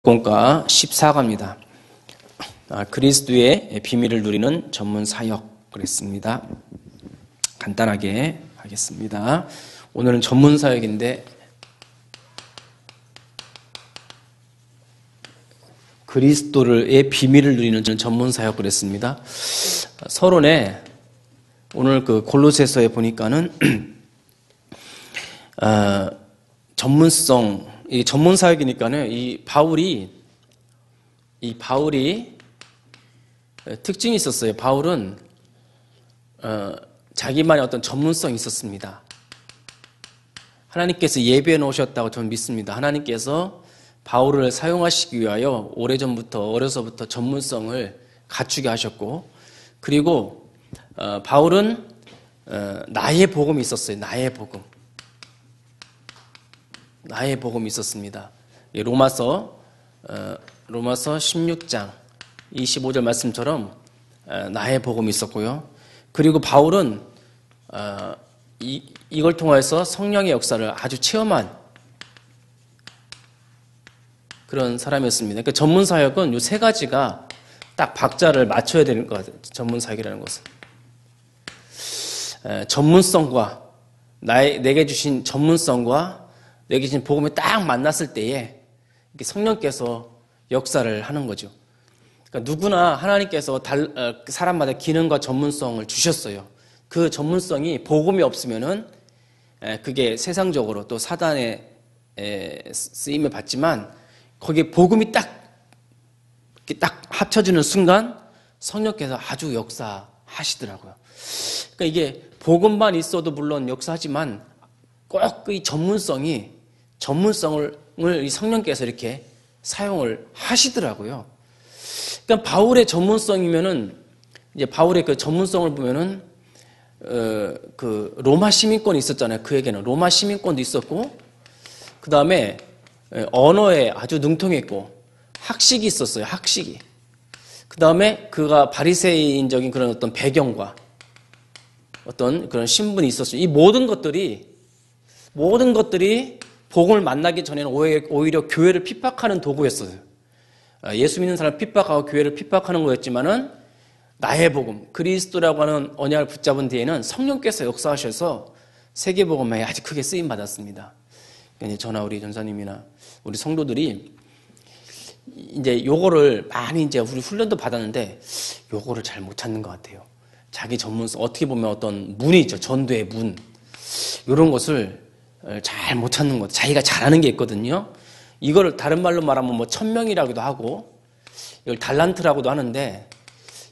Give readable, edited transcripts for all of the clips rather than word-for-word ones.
공과 14과입니다. 그리스도의 비밀을 누리는 전문 사역 그랬습니다. 간단하게 하겠습니다. 오늘은 전문 사역인데 그리스도의 비밀을 누리는 전문 사역 그랬습니다. 서론에 오늘 그 골로새서에 보니까는 전문성, 이 전문 사역이니까는 이 바울이 특징이 있었어요. 바울은 자기만의 어떤 전문성이 있었습니다. 하나님께서 예비해 놓으셨다고 저는 믿습니다. 하나님께서 바울을 사용하시기 위하여 오래전부터 어려서부터 전문성을 갖추게 하셨고, 그리고 바울은 나의 복음이 있었어요. 나의 복음이 있었습니다. 로마서 16장 25절 말씀처럼 나의 복음이 있었고요. 그리고 바울은 이걸 통해서 성령의 역사를 아주 체험한 그런 사람이었습니다. 그러니까 전문 사역은 이 세 가지가 딱 박자를 맞춰야 되는 것 같아요. 전문 사역이라는 것은 전문성과 내게 주신 전문성과 내게 주신 복음이 딱 만났을 때에 성령께서 역사를 하는 거죠. 그러니까 누구나 하나님께서 사람마다 기능과 전문성을 주셨어요. 그 전문성이 복음이 없으면은 그게 세상적으로 또 사단의 쓰임을 받지만 거기에 복음이 딱 합쳐지는 순간 성령께서 아주 역사하시더라고요. 그러니까 이게 복음만 있어도 물론 역사하지만 꼭 이 전문성을 이 성령께서 이렇게 사용을 하시더라고요. 그러니까 바울의 전문성이면은 이제 바울의 그 전문성을 보면은 그 로마 시민권이 있었잖아요. 그에게는 로마 시민권도 있었고, 그 다음에 언어에 아주 능통했고, 학식이 있었어요. 학식이. 그 다음에 그가 바리새인적인 그런 어떤 배경과 어떤 그런 신분이 있었어요. 이 모든 것들이 복음을 만나기 전에는 오히려 교회를 핍박하는 도구였어요. 예수 믿는 사람을 핍박하고 교회를 핍박하는 거였지만은 나의 복음, 그리스도라고 하는 언약을 붙잡은 뒤에는 성령께서 역사하셔서 세계복음에 아주 크게 쓰임 받았습니다. 저나 우리 전사님이나 우리 성도들이 이제 요거를 많이 이제 우리 훈련도 받았는데 요거를 잘 못 찾는 것 같아요. 자기 전문성, 어떻게 보면 어떤 문이 있죠. 전도의 문. 요런 것을 잘 못 찾는 것. 자기가 잘하는 게 있거든요. 이거를 다른 말로 말하면 뭐 천명이라고도 하고 이걸 달란트라고도 하는데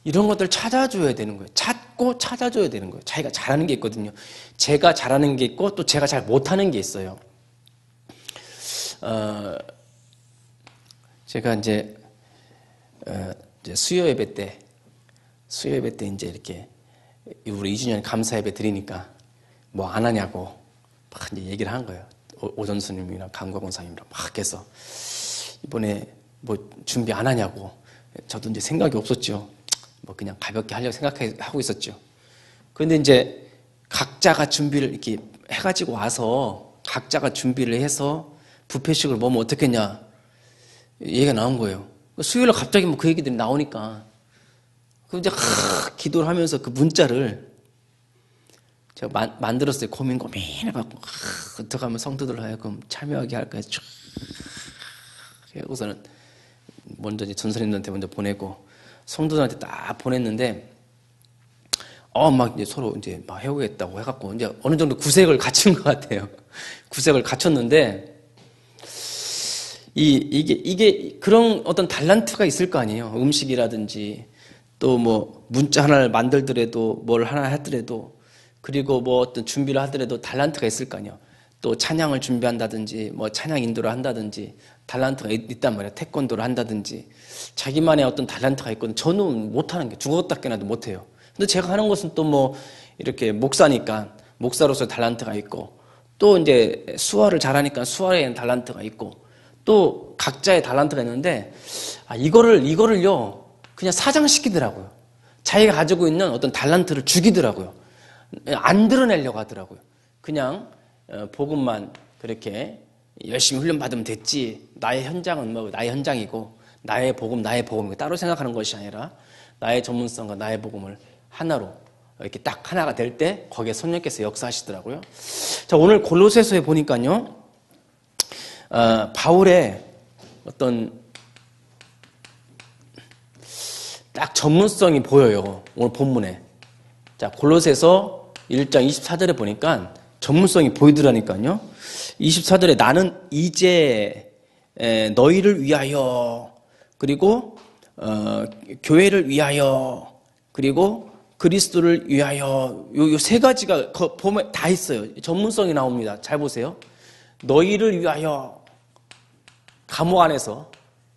이런 것들 찾아줘야 되는 거예요. 찾고 찾아줘야 되는 거예요. 자기가 잘하는 게 있거든요. 제가 잘하는 게 있고 또 제가 잘 못하는 게 있어요. 제가 이제 수요 예배 때 이제 이렇게 우리 2주년 감사 예배 드리니까 뭐 안 하냐고 막 이제 얘기를 한 거예요. 오전 스님이랑 강과권 사님이랑 막 해서 이번에 뭐 준비 안 하냐고. 저도 이제 생각이 없었죠. 뭐 그냥 가볍게 하려고 생각하고 있었죠. 그런데 이제 각자가 준비를 이렇게 해가지고 와서 각자가 준비를 해서 뷔페식을 먹으면 어떻겠냐 얘기가 나온 거예요. 수요일에 갑자기 뭐 그 얘기들이 나오니까 그럼 이제 기도를 하면서 그 문자를 제가 만들었어요. 고민해갖고 어떻게 하면 성도들 하여금 참여하게 할까 쭉 하고서는 먼저 이제 전선님들한테 먼저 보내고 성도들한테 딱 보냈는데 막 이제 서로 이제 막 해오겠다고 해갖고 이제 어느 정도 구색을 갖춘 것 같아요. 구색을 갖췄는데 이게 그런 어떤 달란트가 있을 거 아니에요. 음식이라든지 또 뭐 문자 하나를 만들더라도 뭘 하나 하더라도 그리고 뭐 어떤 준비를 하더라도 달란트가 있을 거 아니에요. 또 찬양을 준비한다든지 뭐 찬양 인도를 한다든지 달란트가 있단 말이에요. 태권도를 한다든지 자기만의 어떤 달란트가 있거든요. 저는 못하는 게 죽었다 깨나도 못해요. 근데 제가 하는 것은 또 뭐 이렇게 목사니까 목사로서 달란트가 있고 또 이제 수화를 잘하니까 수화에 달란트가 있고 또 각자의 달란트가 있는데 이거를요 그냥 사장시키더라고요. 자기가 가지고 있는 어떤 달란트를 죽이더라고요. 안 드러내려고 하더라고요. 그냥 복음만 그렇게 열심히 훈련받으면 됐지. 나의 현장은 뭐 나의 현장이고 나의 복음 따로 생각하는 것이 아니라 나의 전문성과 나의 복음을 하나로 이렇게 딱 하나가 될 때 거기에 성령께서 역사하시더라고요. 자, 오늘 골로새서에 보니까요. 바울의 어떤 딱 전문성이 보여요. 오늘 본문에. 자, 골로새서 1장 24절에 보니까 전문성이 보이더라니까요. 24절에 나는 이제 너희를 위하여 그리고 교회를 위하여 그리고 그리스도를 위하여 요 세 가지가 보면 다 있어요. 전문성이 나옵니다. 잘 보세요. 너희를 위하여 감옥 안에서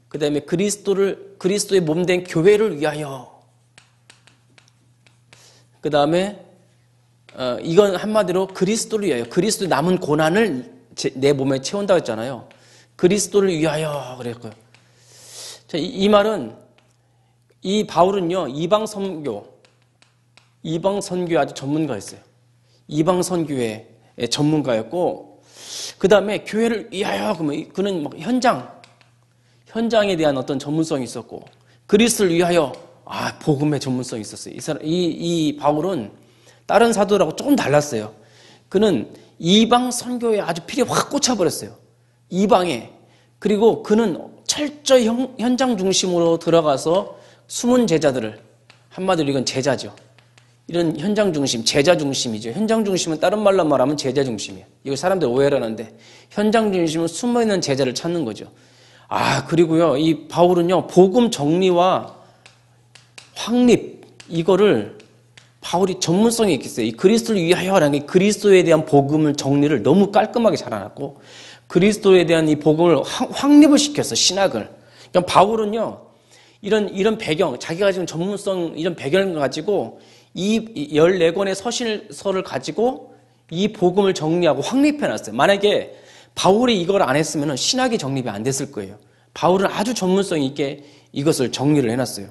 그 다음에 그리스도의 몸된 교회를 위하여 그 다음에 이건 한마디로 그리스도를 위하여 그리스도의 남은 고난을 내 몸에 채운다고 했잖아요. 그리스도를 위하여 그랬고요. 자, 이 말은 이 바울은요 이방 선교에 아주 전문가였어요. 이방 선교의 전문가였고 그 다음에 교회를 위하여 그러면 그는 막 현장에 대한 어떤 전문성이 있었고 그리스도를 위하여 복음의 전문성이 있었어요. 이 바울은 다른 사도들하고 조금 달랐어요. 그는 이방 선교에 아주 필이 확 꽂혀버렸어요. 이방에. 그리고 그는 철저히 현장 중심으로 들어가서 숨은 제자들을 한마디로 이건 제자죠. 이런 현장 중심, 제자 중심이죠. 현장 중심은 다른 말로 말하면 제자 중심이에요. 이걸 사람들 오해를 하는데 현장 중심은 숨어있는 제자를 찾는 거죠. 그리고요 이 바울은요 복음 정리와 확립 이거를 바울이 전문성이 있겠어요. 이 그리스도를 위하여라는 게 그리스도에 대한 복음을 정리를 너무 깔끔하게 잘해놨고 그리스도에 대한 이 복음을 확립을 시켰어 신학을. 그러니까 바울은요 이런 배경 자기가 가지고 전문성 이런 배경을 가지고 이 14권의 서신서를 가지고 이 복음을 정리하고 확립해놨어요. 만약에 바울이 이걸 안 했으면 신학이 정립이 안 됐을 거예요. 바울은 아주 전문성 있게 이것을 정리를 해놨어요.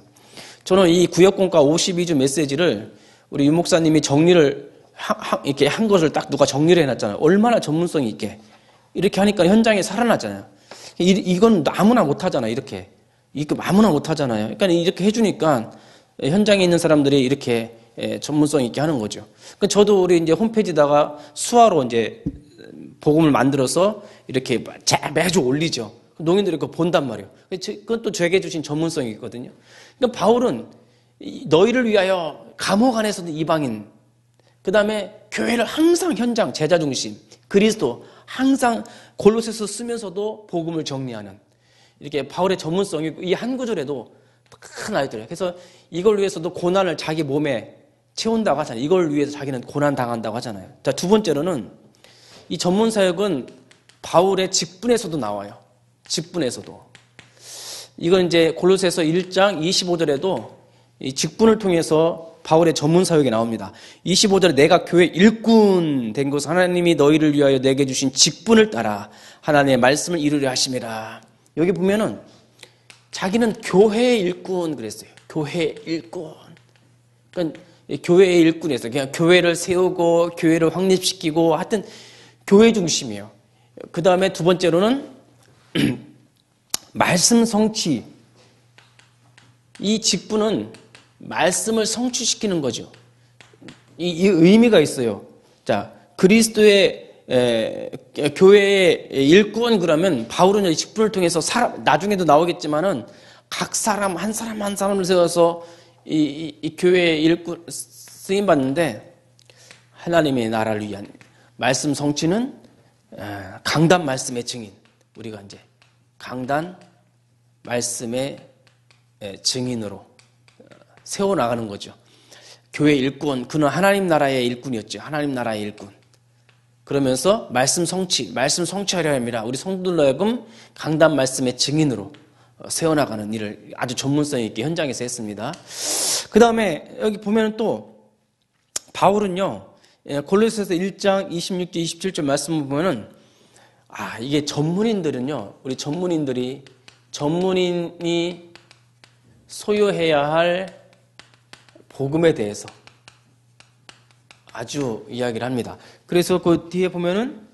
저는 이 구역공과 52주 메시지를 우리 유 목사님이 정리를 이렇게 한 것을 딱 누가 정리를 해놨잖아요. 얼마나 전문성이 있게 이렇게 하니까 현장에 살아나잖아요. 이건 아무나 못하잖아요. 이렇게 아무나 못하잖아요. 그러니까 이렇게 해주니까 현장에 있는 사람들이 이렇게 전문성 있게 하는 거죠. 그러니까 저도 우리 이제 홈페이지다가 수화로 이제 복음을 만들어서 이렇게 매주 올리죠. 농인들이 그거 본단 말이에요. 그건 또 저에게 주신 전문성이 있거든요. 그러니까 바울은 너희를 위하여 감옥 안에서도 이방인, 그 다음에 교회를 항상 현장, 제자 중심, 그리스도 항상 골로새서 쓰면서도 복음을 정리하는 이렇게 바울의 전문성이 이 한 구절에도 큰 아이들이에요. 그래서 이걸 위해서도 고난을 자기 몸에 채운다고 하잖아요. 이걸 위해서 자기는 고난 당한다고 하잖아요. 자, 두 번째로는 이 전문 사역은 바울의 직분에서도 나와요. 직분에서도. 이건 이제 골로새서 1장 25절에도 이 직분을 통해서 바울의 전문 사역이 나옵니다. 25절에 내가 교회 일꾼 된 것은 하나님이 너희를 위하여 내게 주신 직분을 따라 하나님의 말씀을 이루려 하심이라. 여기 보면은 자기는 교회의 일꾼 그랬어요. 교회 일꾼. 그러니까 교회의 일꾼이었어요. 그냥 교회를 세우고 교회를 확립시키고 하여튼 교회 중심이에요. 그 다음에 두 번째로는 말씀 성취. 이 직분은 말씀을 성취시키는 거죠. 이 의미가 있어요. 자, 그리스도의 교회의 일꾼 그러면 바울은 이 직분을 통해서 나중에도 나오겠지만은 각 사람 한 사람을 세워서 이 교회의 일꾼 쓰임 받는데 하나님의 나라를 위한 말씀 성취는 강단 말씀의 증인. 우리가 이제 강단 말씀의 증인으로 세워나가는 거죠. 교회 일꾼, 그는 하나님 나라의 일꾼이었죠. 하나님 나라의 일꾼. 그러면서 말씀 성취하려 함이라 우리 성도들로 하여금 강단 말씀의 증인으로 세워나가는 일을 아주 전문성 있게 현장에서 했습니다. 그 다음에 여기 보면 또 바울은요, 골로새서 1장 26절 27절 말씀을 보면은 이게 전문인들은요, 우리 전문인이 소유해야 할 복음에 대해서 아주 이야기를 합니다. 그래서 그 뒤에 보면은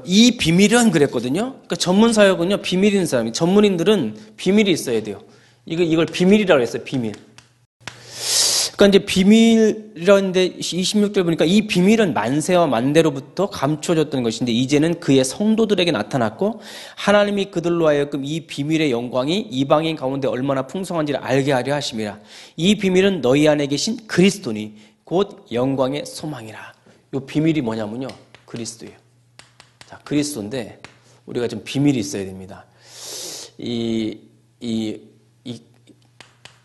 이 비밀은 그랬거든요. 그러니까 전문사역은요, 비밀인 사람이, 전문인들은 비밀이 있어야 돼요. 이걸 비밀이라고 했어요, 비밀. 그러니까 이제 비밀이라는데 26절 보니까 이 비밀은 만세와 만대로부터 감춰졌던 것인데 이제는 그의 성도들에게 나타났고 하나님이 그들로 하여금 이 비밀의 영광이 이방인 가운데 얼마나 풍성한지를 알게 하려 하심이라. 이 비밀은 너희 안에 계신 그리스도니 곧 영광의 소망이라. 이 비밀이 뭐냐면요, 그리스도예요. 자, 그리스도인데 우리가 좀 비밀이 있어야 됩니다.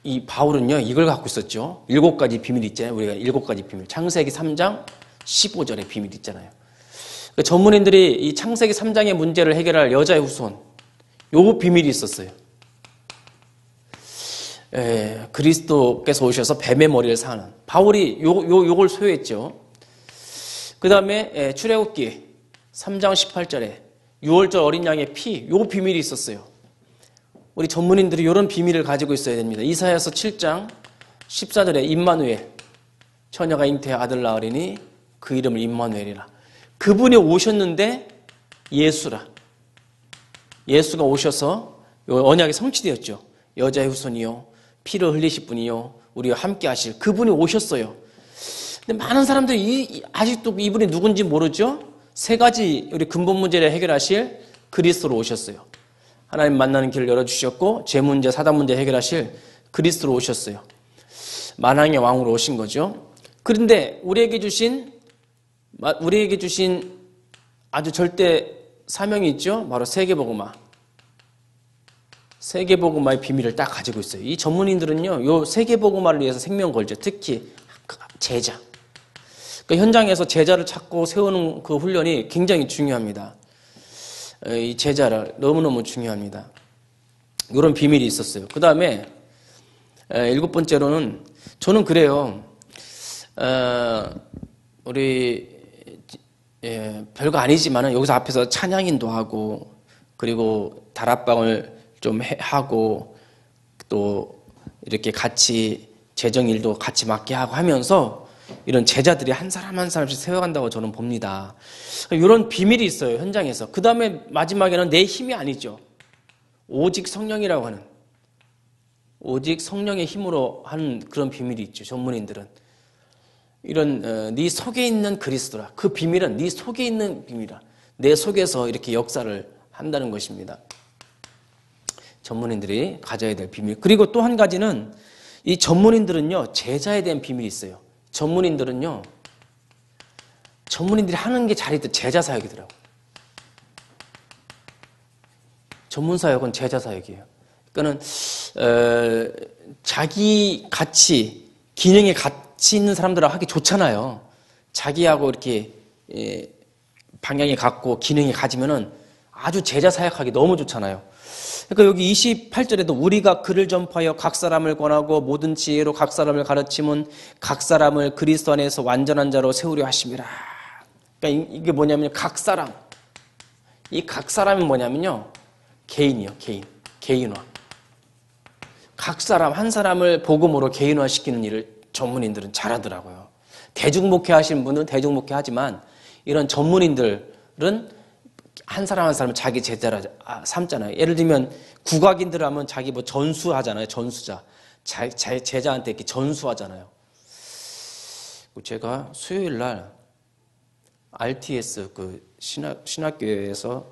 이 바울은요, 이걸 갖고 있었죠. 7가지 비밀이 있잖아요. 우리가 7가지 비밀. 창세기 3장 15절의 비밀이 있잖아요. 그러니까 전문인들이 이 창세기 3장의 문제를 해결할 여자의 후손, 요 비밀이 있었어요. 그리스도께서 오셔서 뱀의 머리를 사는. 바울이 요걸 소유했죠. 그 다음에 출애굽기 3장 18절에 6월절 어린 양의 피, 요 비밀이 있었어요. 우리 전문인들이 이런 비밀을 가지고 있어야 됩니다. 이사야서 7장 14절에 임마누엘, 처녀가 잉태해 아들 낳으리니 그 이름을 임마누엘이라. 그분이 오셨는데 예수라. 예수가 오셔서 언약이 성취되었죠. 여자의 후손이요, 피를 흘리실 분이요, 우리와 함께 하실 그분이 오셨어요. 근데 많은 사람들이 아직도 이분이 누군지 모르죠. 3가지 우리 근본 문제를 해결하실 그리스도로 오셨어요. 하나님 만나는 길을 열어주셨고 죄 문제, 사단 문제 해결하실 그리스도로 오셨어요. 만왕의 왕으로 오신 거죠. 그런데 우리에게 주신 아주 절대 사명이 있죠. 바로 세계복음화. 세계복음화의 비밀을 딱 가지고 있어요. 이 전문인들은요, 요 세계복음화를 위해서 생명 걸죠. 특히 제자. 그러니까 현장에서 제자를 찾고 세우는 그 훈련이 굉장히 중요합니다. 이 제자를 너무너무 중요합니다. 이런 비밀이 있었어요. 그 다음에 7번째로는 저는 그래요. 우리 별거 아니지만은 여기서 앞에서 찬양인도 하고 그리고 다락방을 좀 하고 또 이렇게 같이 재정일도 같이 맡게 하고 하면서 이런 제자들이 한 사람 한 사람씩 세워간다고 저는 봅니다. 이런 비밀이 있어요, 현장에서. 그 다음에 마지막에는 내 힘이 아니죠. 오직 성령이라고 하는, 오직 성령의 힘으로 하는 그런 비밀이 있죠, 전문인들은. 이런 네 속에 있는 그리스도라. 그 비밀은 네 속에 있는 비밀이라. 내 속에서 이렇게 역사를 한다는 것입니다. 전문인들이 가져야 될 비밀. 그리고 또 한 가지는 이 전문인들은요, 제자에 대한 비밀이 있어요. 전문인들이 하는 게 잘 있다. 제자 사역이더라고. 전문 사역은 제자 사역이에요. 그러니까는 자기 가치, 기능에 가치 있는 사람들하고 하기 좋잖아요. 자기하고 이렇게 방향이 같고 기능이 같으면은 아주 제자 사역하기 너무 좋잖아요. 그러니까 여기 28절에도 우리가 글을 전파하여 각 사람을 권하고 모든 지혜로 각 사람을 가르치면 각 사람을 그리스도 안에서 완전한 자로 세우려 하심이라. 그러니까 이게 뭐냐면 각 사람. 이 각 사람이 뭐냐면요, 개인이요, 개인화. 각 사람 한 사람을 복음으로 개인화시키는 일을 전문인들은 잘하더라고요. 대중목회 하시는 분은 대중목회 하지만 이런 전문인들은 한 사람 한 사람을 자기 제자라 삼잖아요. 예를 들면 국악인들 하면 자기 뭐 전수하잖아요. 전수자. 제자한테 이렇게 전수하잖아요. 제가 수요일 날 RTS 그 신학교에서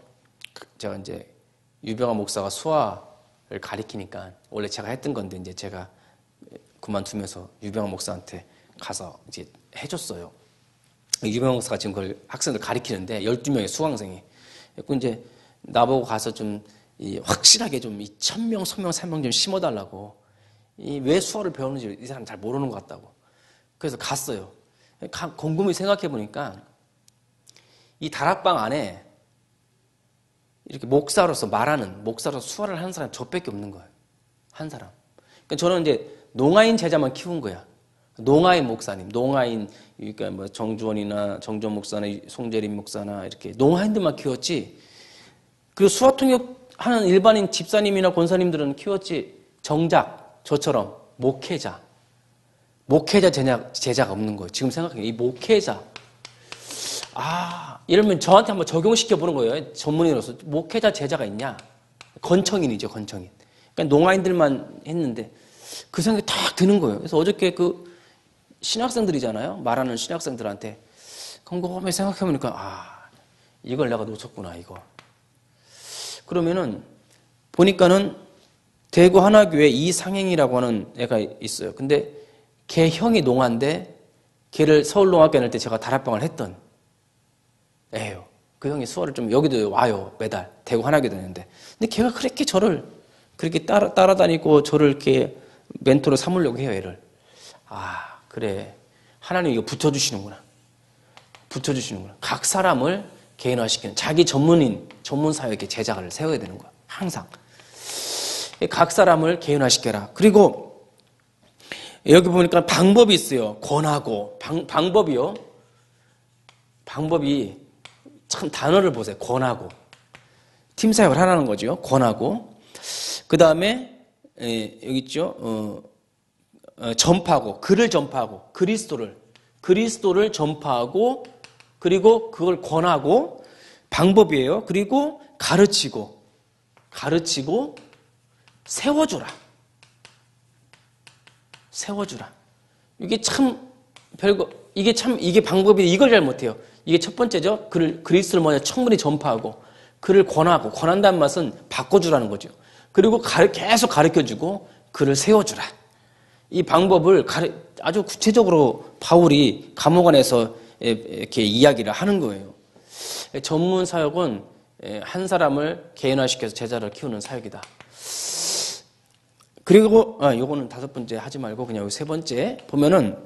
제가 이제 유병아 목사가 수화를 가리키니까 원래 제가 했던 건데 이제 제가 그만두면서 유병아 목사한테 가서 이제 해줬어요. 유병아 목사가 지금 그걸 학생들 가리키는데 12명의 수강생이. 그리고 이제 나보고 가서 좀 확실하게 좀 1000명, 1000명, 3명 좀 심어달라고. 왜 수어를 배우는지 이 사람 잘 모르는 것 같다고. 그래서 갔어요. 곰곰이 생각해 보니까 이 다락방 안에 이렇게 목사로서 수어를 하는 사람이 저밖에 없는 거예요. 한 사람. 그러니까 저는 이제 농아인 제자만 키운 거야. 농아인 목사님, 그러니까 뭐 정주원이나 정주원 목사나 송재림 목사나 이렇게 농아인들만 키웠지. 그리고 수화통역 하는 일반인 집사님이나 권사님들은 키웠지. 정작 저처럼 목회자 제자가 없는 거예요. 지금 생각해. 이 목회자. 예를 들면 저한테 한번 적용시켜 보는 거예요. 전문인으로서. 목회자 제자가 있냐? 건청인이죠, 건청인. 그러니까 농아인들만 했는데 그 생각이 탁 드는 거예요. 그래서 어저께 그 신학생들이잖아요. 말하는 신학생들한테 곰곰이 생각해보니까 이걸 내가 놓쳤구나, 이거. 그러면은 보니까는 대구 하나교회 이상행이라고 하는 애가 있어요. 근데 걔 형이 농아인데 걔를 서울농학교 낼 때 제가 다락방을 했던 애예요. 그 형이 수어를 좀 여기도 와요. 매달 대구 하나교회 다니는데. 근데 걔가 그렇게 저를 그렇게 따라다니고 저를 이렇게 멘토로 삼으려고 해요, 얘를. 그래. 하나님 이거 붙여주시는구나. 붙여주시는구나. 각 사람을 개인화시키는 자기 전문 사역의 제자를 세워야 되는 거야. 항상. 각 사람을 개인화시켜라. 그리고 여기 보니까 방법이 있어요. 권하고. 방법이요. 방법이 참 단어를 보세요. 권하고. 팀 사역을 하라는 거죠. 권하고. 그 다음에 여기 있죠. 전파하고. 글을 전파하고. 그리스도를 전파하고 그리고 그걸 권하고 방법이에요. 그리고 가르치고 세워주라. 이게 참 별거, 이게 방법이 이걸 잘 못해요. 이게 첫 번째죠. 그리스도를 먼저 충분히 전파하고 그를 권한다는 맛은 바꿔주라는 거죠. 그리고 계속 가르쳐주고 그를 세워주라. 이 방법을 아주 구체적으로 바울이 감옥 안에서 이렇게 이야기를 하는 거예요. 전문 사역은 한 사람을 개인화시켜서 제자를 키우는 사역이다. 그리고 요거는 5번째 하지 말고 그냥 여기 3번째 보면은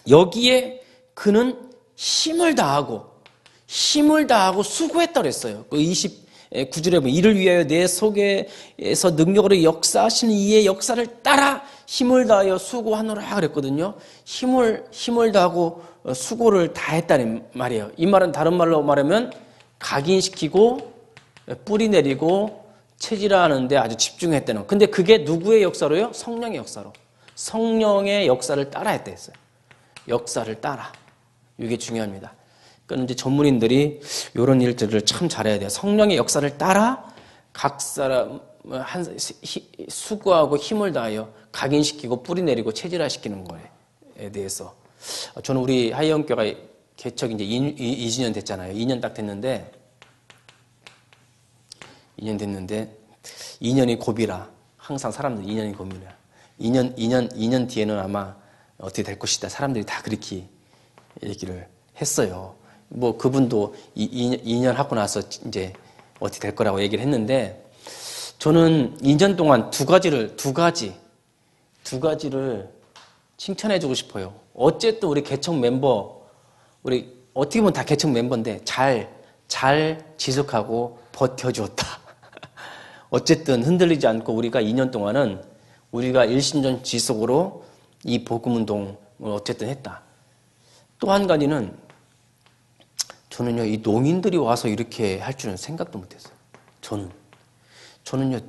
여기에 그는 힘을 다하고 수고했다 그랬어요. 그 29절에 보면 이를 위하여 내 속에서 능력으로 역사하시는 이의 역사를 따라 힘을 다하여 수고하노라 그랬거든요. 힘을 다하고 수고를 다했다는 말이에요. 이 말은 다른 말로 말하면 각인시키고 뿌리 내리고 체질화하는데 아주 집중했다는 거. 근데 그게 누구의 역사로요? 성령의 역사로. 성령의 역사를 따라 했다 했어요. 역사를 따라. 이게 중요합니다. 그러니까 이제 전문인들이 이런 일들을 참 잘해야 돼요. 성령의 역사를 따라 각 사람 수고하고 힘을 다하여 각인시키고 뿌리 내리고 체질화시키는 거에 대해서. 저는 우리 하이영교가 개척 이제 2주년 됐잖아요. 2년 딱 됐는데 2년이 고비라. 항상 사람들 2년이 고비라. 2년 뒤에는 아마 어떻게 될 것이다. 사람들이 다 그렇게 얘기를 했어요. 뭐 그분도 2년 하고 나서 이제 어떻게 될 거라고 얘기를 했는데 저는 2년 동안 두 가지를 칭찬해 주고 싶어요. 어쨌든 우리 개척 멤버, 우리 어떻게 보면 다 개척 멤버인데 잘 지속하고 버텨줬다. 어쨌든 흔들리지 않고 우리가 2년 동안은 우리가 일심전지속으로 이 복음운동을 어쨌든 했다. 또 한 가지는 저는요, 이 농인들이 와서 이렇게 할 줄은 생각도 못했어요. 저는요,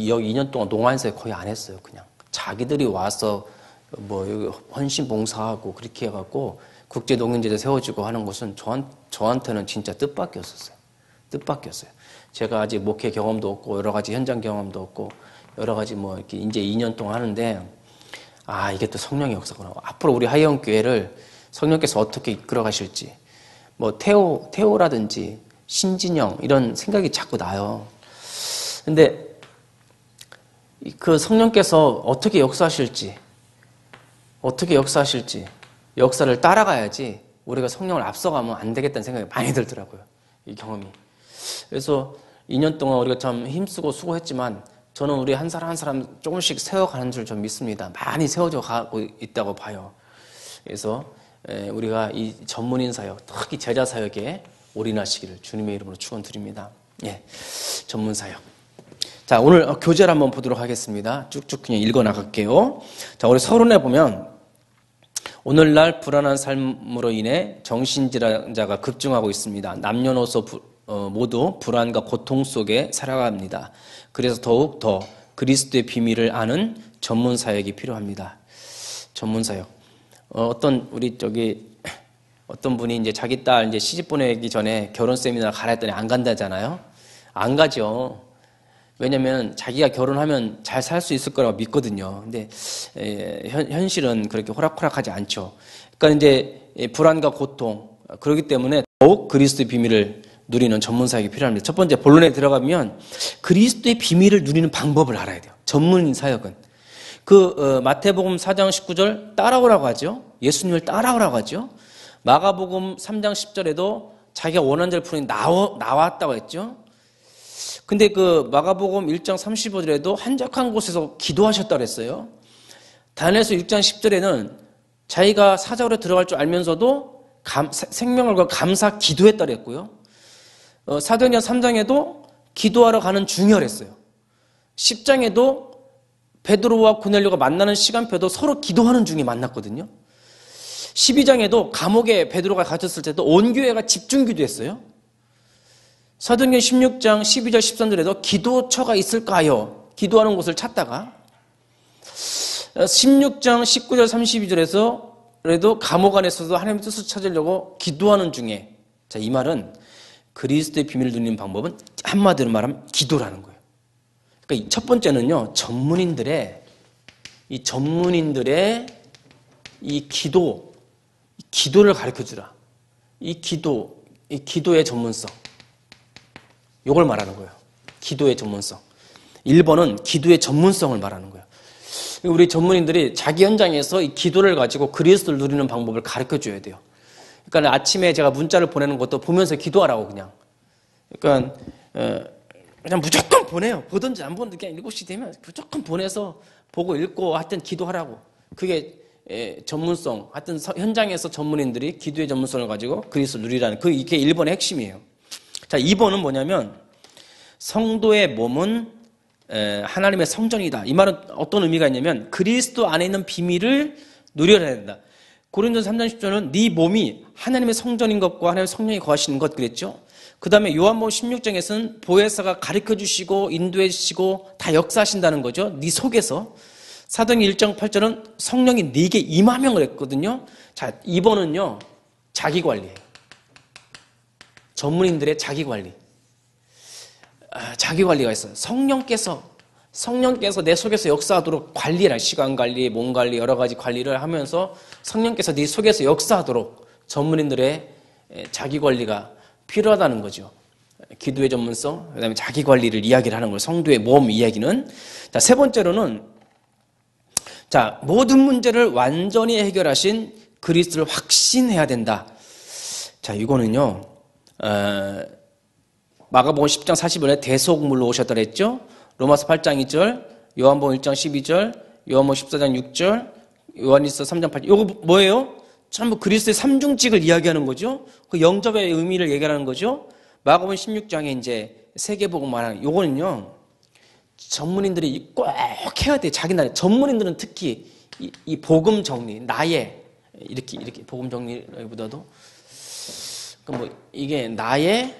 여기 2년 동안 농안사에 거의 안 했어요. 그냥 자기들이 와서 뭐 여기 헌신 봉사하고 그렇게 해갖고 국제 농인제도 세워주고 하는 것은 저한테는 진짜 뜻밖이었어요. 뜻밖이었어요. 제가 아직 목회 경험도 없고 여러 가지 현장 경험도 없고 여러 가지 뭐 이렇게 이제 2년 동안 하는데 이게 또 성령의 역사구나. 앞으로 우리 하이영 교회를 성령께서 어떻게 이끌어 가실지 뭐 태호라든지 신진영 이런 생각이 자꾸 나요. 근데 그 성령께서 어떻게 역사하실지 역사를 따라가야지 우리가 성령을 앞서가면 안 되겠다는 생각이 많이 들더라고요. 이 경험이. 그래서 2년 동안 우리가 참 힘쓰고 수고했지만 저는 우리 한 사람 한 사람 조금씩 세워가는 줄 좀 믿습니다. 많이 세워져 가고 있다고 봐요. 그래서 우리가 이 전문인 사역, 특히 제자 사역에 올인하시기를 주님의 이름으로 축원드립니다. 전문 사역. 자, 오늘 교재를 한번 보도록 하겠습니다. 쭉쭉 그냥 읽어 나갈게요. 자, 우리 서론에 보면 오늘날 불안한 삶으로 인해 정신질환자가 급증하고 있습니다. 남녀노소 모두 불안과 고통 속에 살아갑니다. 그래서 더욱 더 그리스도의 비밀을 아는 전문 사역이 필요합니다. 전문 사역. 어떤 우리 어떤 분이 이제 자기 딸 이제 시집 보내기 전에 결혼 세미나 가라 했더니 안 간다잖아요. 안 가죠. 왜냐면 자기가 결혼하면 잘 살 수 있을 거라고 믿거든요. 근데 현실은 그렇게 호락호락하지 않죠. 그러니까 이제 불안과 고통, 그렇기 때문에 더욱 그리스도의 비밀을 누리는 전문 사역이 필요합니다. 첫 번째 본론에 들어가면 그리스도의 비밀을 누리는 방법을 알아야 돼요. 전문인 사역은. 마태복음 4장 19절 따라오라고 하죠. 예수님을 따라오라고 하죠. 마가복음 3장 10절에도 자기가 원한 자를 부르니 나왔다고 했죠. 근데 마가복음 1장 35절에도 한적한 곳에서 기도하셨다고 했어요. 다니엘서 6장 10절에는 자기가 사자로 들어갈 줄 알면서도 생명을 걸고 감사 기도했다고 했고요. 사도행전 3장에도 기도하러 가는 중요했어요. 10장에도 베드로와 고넬료가 만나는 시간표도 서로 기도하는 중에 만났거든요. 12장에도 감옥에 베드로가 갇혔을 때도 온 교회가 집중 기도했어요. 사도행전 16장 12절 13절에도 기도처가 있을까요? 기도하는 곳을 찾다가 16장 19절 32절에서 그래도 감옥 안에서도 하나님의 뜻을 찾으려고 기도하는 중에 자, 이 말은 그리스도의 비밀을 누리는 방법은 한마디로 말하면 기도라는 거예요. 그러니까 첫 번째는요, 전문인들의 이 기도를 가르쳐 주라. 이 기도의 전문성. 이걸 말하는 거예요. 기도의 전문성. 1번은 기도의 전문성을 말하는 거예요. 우리 전문인들이 자기 현장에서 이 기도를 가지고 그리스도를 누리는 방법을 가르쳐 줘야 돼요. 그러니까 아침에 제가 문자를 보내는 것도 보면서 기도하라고 그냥. 그러니까 그냥 무조건 보내요. 보든지 안 보든지 그냥 7시 되면 무조건 보내서 보고 읽고 하여튼 기도하라고. 그게 전문성. 하여튼 현장에서 전문인들이 기도의 전문성을 가지고 그리스도를 누리라는 이게 1번의 핵심이에요. 자, 2번은 뭐냐면 성도의 몸은 하나님의 성전이다. 이 말은 어떤 의미가 있냐면 그리스도 안에 있는 비밀을 누려야 된다. 고린도서 3장 10절은 네 몸이 하나님의 성전인 것과 하나님의 성령이 거하시는 것 그랬죠. 그 다음에 요한복음 16장에서는 보혜사가 가르쳐 주시고 인도해 주시고 다 역사하신다는 거죠. 네 속에서. 사도행전 1장 8절은 성령이 네게 임하면 그랬거든요. 자, 2번은요. 자기관리예요. 전문인들의 자기관리. 자기관리가 있어요. 성령께서 내 속에서 역사하도록 관리라. 시간관리, 몸관리, 여러 가지 관리를 하면서 성령께서 네 속에서 역사하도록 전문인들의 자기관리가 필요하다는 거죠. 기도의 전문성, 그 다음에 자기관리를 이야기를 하는 거예요. 성도의 몸 이야기는. 자, 세 번째로는 모든 문제를 완전히 해결하신 그리스도를 확신해야 된다. 자, 이거는요. 마가복음 10장 40절에 대속물로 오셨다 그랬죠. 로마서 8장 2절, 요한복음 1장 12절, 요한복음 14장 6절, 요한일서 3장 8절. 이거 뭐예요? 전부 그리스도의 삼중직을 이야기하는 거죠. 그 영접의 의미를 얘기하는 거죠. 마가복음 16장에 이제 세계복음 말하는 요거는요. 전문인들이 꼭 해야 돼. 자기 나라. 전문인들은 특히 이 복음 정리, 나의 이렇게 복음 정리보다도 이게 나의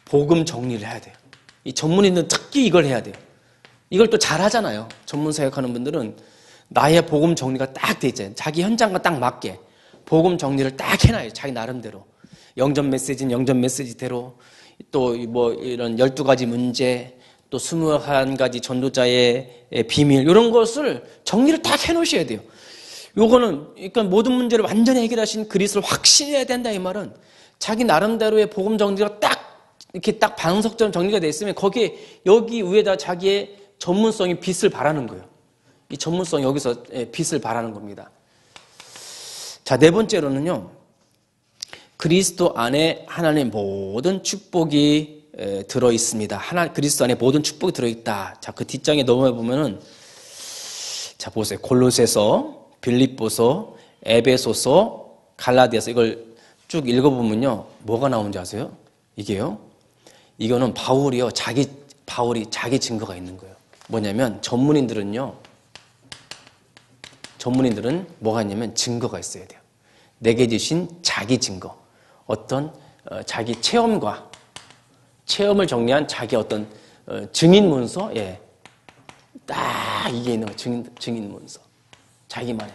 복음 정리를 해야 돼요. 이 전문인들은 특히 이걸 해야 돼요. 이걸 또 잘하잖아요. 전문 사역하는 분들은 나의 복음 정리가 딱 돼 있잖아요. 자기 현장과 딱 맞게 복음 정리를 딱 해놔요. 자기 나름대로. 영접 메시지는 영접 메시지대로 또 이런 12가지 문제 또 21가지 전도자의 비밀 이런 것을 정리를 딱 해놓으셔야 돼요. 요거는 그러니까 모든 문제를 완전히 해결하신 그리스도를 확신해야 된다 이 말은 자기 나름대로의 복음 정리가 이렇게 딱 반석처럼 정리가 돼 있으면 거기에 여기 위에다 자기의 전문성이 빛을 발하는 거예요. 이 전문성이 여기서 빛을 발하는 겁니다. 자, 네 번째로는요. 그리스도 안에 하나님의 모든 축복이 들어 있습니다. 그리스도 안에 모든 축복이 들어 있다. 자, 그 뒷장에 넘어가 보면은 자, 보세요. 골로새서, 빌립보서, 에베소서, 갈라디아서 이걸 쭉 읽어보면요. 뭐가 나오는지 아세요? 이거는 바울이 자기 증거가 있는 거예요. 뭐냐면 전문인들은 뭐가 있냐면 증거가 있어야 돼요. 내게 주신 자기 증거. 어떤 자기 체험을 정리한 자기 어떤 증인 문서? 딱 이게 있는 거예요. 증인 문서. 자기만의.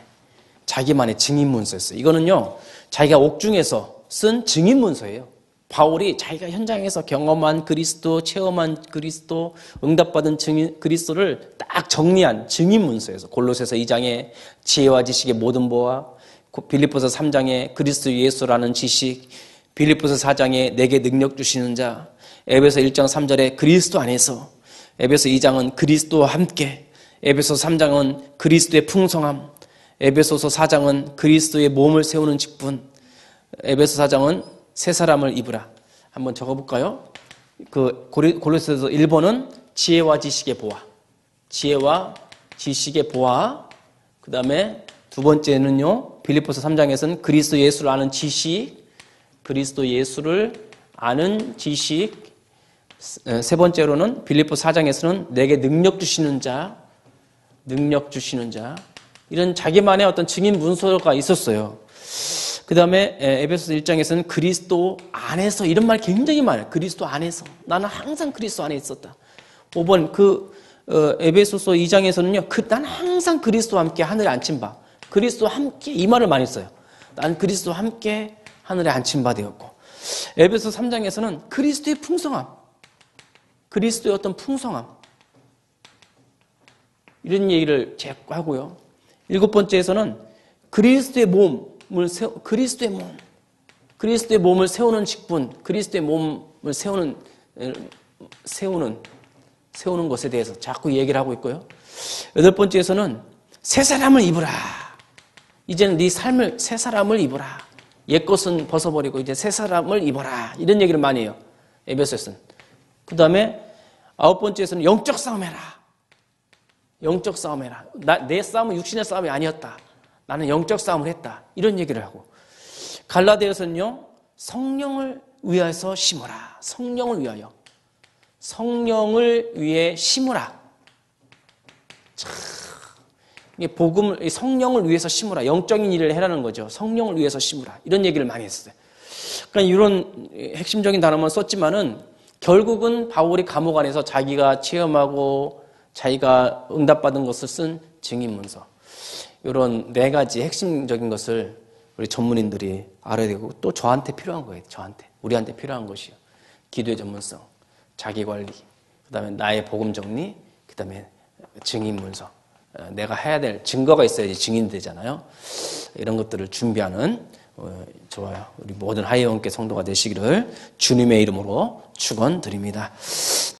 자기만의 증인 문서였어요. 이거는요, 자기가 옥중에서 쓴 증인 문서예요. 바울이 자기가 현장에서 경험한 그리스도, 체험한 그리스도, 응답받은 증인 그리스도를 딱 정리한 증인 문서에서 골로새서 2장에 지혜와 지식의 모든 보화, 빌립보서 3장에 그리스도 예수라는 지식, 빌립보서 4장에 내게 능력 주시는 자, 에베소 1장 3절에 그리스도 안에서, 에베소 2장은 그리스도와 함께, 에베소 3장은 그리스도의 풍성함, 에베소서 4장은 그리스도의 몸을 세우는 직분, 에베소 4장은 새 사람을 입으라. 한번 적어볼까요? 골로새서 1번은 지혜와 지식의 보화. 지혜와 지식의 보화. 그 다음에 두 번째는요, 빌립보서 3장에서는 그리스도 예수를 아는 지식. 그리스도 예수를 아는 지식. 세 번째로는 빌립보 4장에서는 내게 능력 주시는 자. 능력 주시는 자. 이런 자기만의 어떤 증인 문서가 있었어요. 그 다음에 에베소서 1장에서는 그리스도 안에서, 이런 말 굉장히 많아요. 그리스도 안에서. 나는 항상 그리스도 안에 있었다. 5번 에베소서 2장에서는요. 나는 항상 그리스도와 함께 하늘에 앉힌 바. 그리스도와 함께, 이 말을 많이 써요. 나는 그리스도와 함께 하늘에 앉힌 바 되었고. 에베소 3장에서는 그리스도의 풍성함. 그리스도의 어떤 풍성함. 이런 얘기를 자꾸 하고요. 7번째에서는 그리스도의 몸. 그리스도의 몸을 세우는 직분, 그리스도의 몸을 세우는 것에 대해서 자꾸 얘기를 하고 있고요. 8번째에서는 새 사람을 입으라. 이제는 네 삶을 새 사람을 입으라. 옛 것은 벗어버리고 이제 새 사람을 입어라. 이런 얘기를 많이 해요. 에베소에서는. 그 다음에 9번째에서는 영적 싸움해라. 영적 싸움해라. 내 싸움은 육신의 싸움이 아니었다. 나는 영적 싸움을 했다. 이런 얘기를 하고. 갈라디아서는요. 성령을 위해서 심으라. 성령을 위하여. 성령을 위해 심으라. 참, 이게 복음을, 성령을 위해서 심으라. 영적인 일을 해라는 거죠. 성령을 위해서 심으라. 이런 얘기를 많이 했어요. 그러니까 이런 핵심적인 단어만 썼지만은 결국은 바울이 감옥 안에서 자기가 체험하고 자기가 응답받은 것을 쓴 증인문서. 이런 4가지 핵심적인 것을 우리 전문인들이 알아야 되고 또 저한테 필요한 거예요. 우리한테 필요한 것이요. 기도의 전문성, 자기관리, 그 다음에 나의 복음 정리, 그 다음에 증인문서. 내가 해야 될 증거가 있어야지 증인이 되잖아요. 이런 것들을 준비하는 저와 우리 모든 하이원께 성도가 되시기를 주님의 이름으로 축원드립니다.